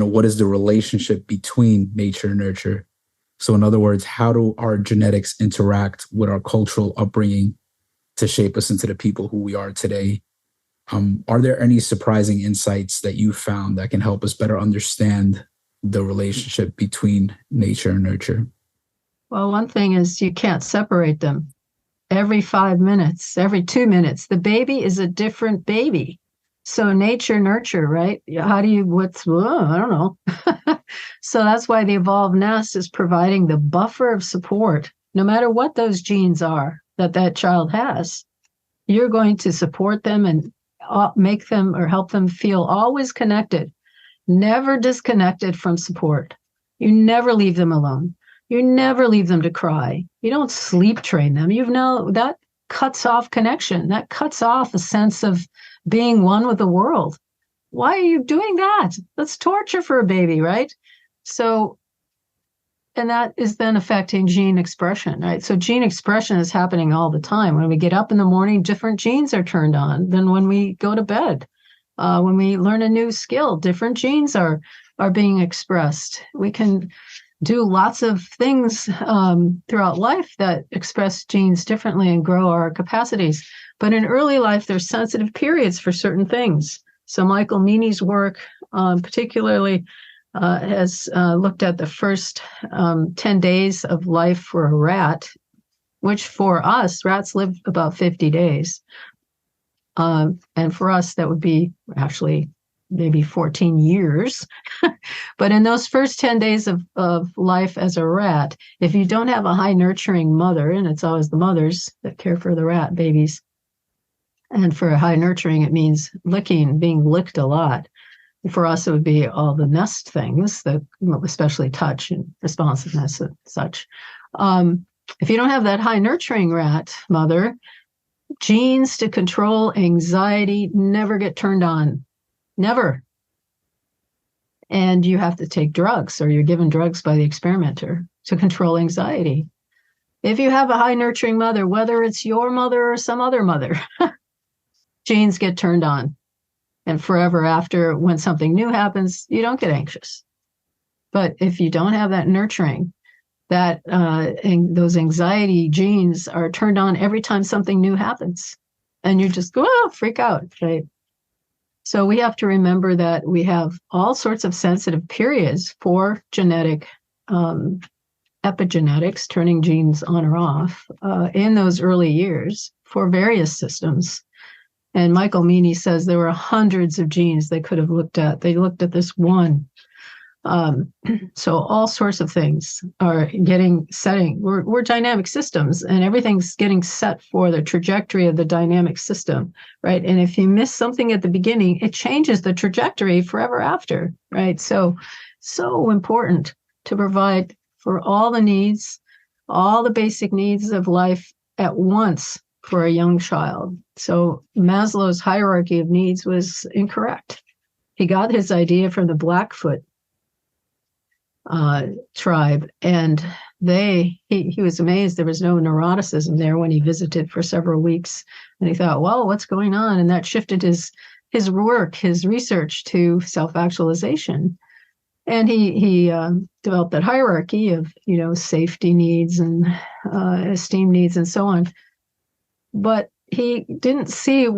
what is the relationship between nature and nurture? So in other words, how do our genetics interact with our cultural upbringing to shape us into the people who we are today? Are there any surprising insights that you found that can help us better understand the relationship between nature and nurture? Well, one thing is you can't separate them. Every 5 minutes, every 2 minutes, the baby is a different baby. So nature, nurture, right? How do you, I don't know. So that's why the evolved nest is providing the buffer of support, no matter what those genes are that child has. You're going to support them and make them or help them feel always connected, never disconnected from support. You never leave them alone. You never leave them to cry. You don't sleep train them. That cuts off connection. That cuts off a sense of being one with the world. Why are you doing that? That's torture for a baby, right? So, and that is then affecting gene expression, right? So gene expression is happening all the time. When we get up in the morning, different genes are turned on than when we go to bed. When we learn a new skill, different genes are being expressed. We can do lots of things throughout life that express genes differently and grow our capacities. But in early life, there's sensitive periods for certain things. So Michael Meany's work particularly has looked at the first 10 days of life for a rat, which for us, rats live about 50 days. And for us, that would be actually maybe 14 years. But in those first 10 days of life as a rat, if you don't have a high nurturing mother, and it's always the mothers that care for the rat babies, and for high nurturing, it means licking, being licked a lot. For us, it would be all the nest things, especially touch and responsiveness and such. If you don't have that high nurturing rat mother, genes to control anxiety never get turned on. Never. And you have to take drugs, or you're given drugs by the experimenter to control anxiety. If you have a high nurturing mother, whether it's your mother or some other mother, genes get turned on. And forever after, when something new happens, you don't get anxious. But if you don't have that nurturing, and those anxiety genes are turned on every time something new happens. And you just go, freak out, right? So we have to remember that we have all sorts of sensitive periods for genetic epigenetics, turning genes on or off in those early years for various systems. And Michael Meany says there were hundreds of genes they could have looked at. They looked at this one. So all sorts of things are setting. We're dynamic systems, and everything's getting set for the trajectory of the dynamic system, right? And if you miss something at the beginning, it changes the trajectory forever after, right? So important to provide for all the needs, all the basic needs of life at once for a young child. So Maslow's hierarchy of needs was incorrect. He got his idea from the Blackfoot tribe, and he was amazed there was no neuroticism there when he visited for several weeks, and he thought, well, what's going on? And that shifted his work, his research to self-actualization. And he developed that hierarchy of safety needs and esteem needs and so on. But he didn't see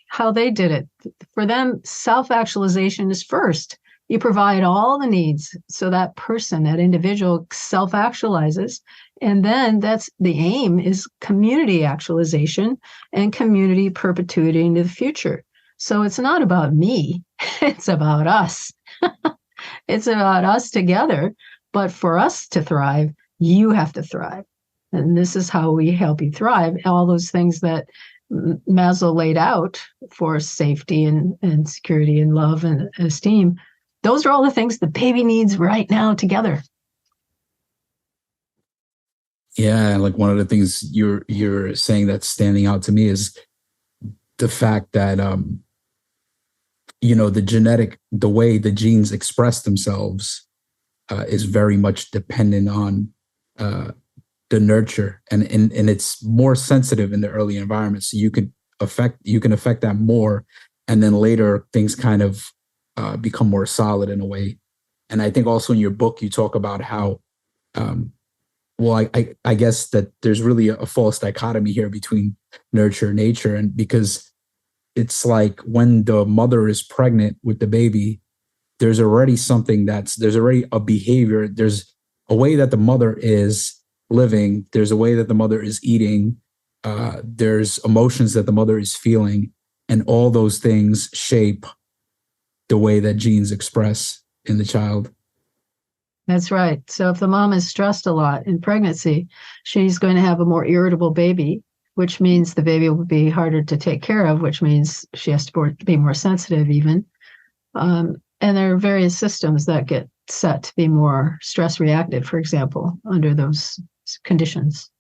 how they did it. For them, self-actualization is first. You provide all the needs so that person, that individual, self-actualizes. And then that's the aim is community actualization and community perpetuity into the future. So it's not about me. It's about us. It's about us together. But for us to thrive, you have to thrive. And this is how we help you thrive. All those things that Maslow laid out for safety and security and love and esteem, those are all the things the baby needs right now together. Yeah, like one of the things you're saying that's standing out to me is the fact that the way the genes express themselves is very much dependent on the nurture, and it's more sensitive in the early environment. So you can affect that more, and then later things kind of become more solid in a way. And I think also in your book you talk about how, um, well, I guess that there's really a false dichotomy here between nurture and nature, and because it's like when the mother is pregnant with the baby, there's already something there's already a behavior, there's a way that the mother is living, there's a way that the mother is eating, there's emotions that the mother is feeling, and all those things shape the way that genes express in the child. That's right. So if the mom is stressed a lot in pregnancy, she's going to have a more irritable baby, which means the baby will be harder to take care of, which means she has to be more sensitive even. And there are various systems that get set to be more stress reactive, for example, under those conditions.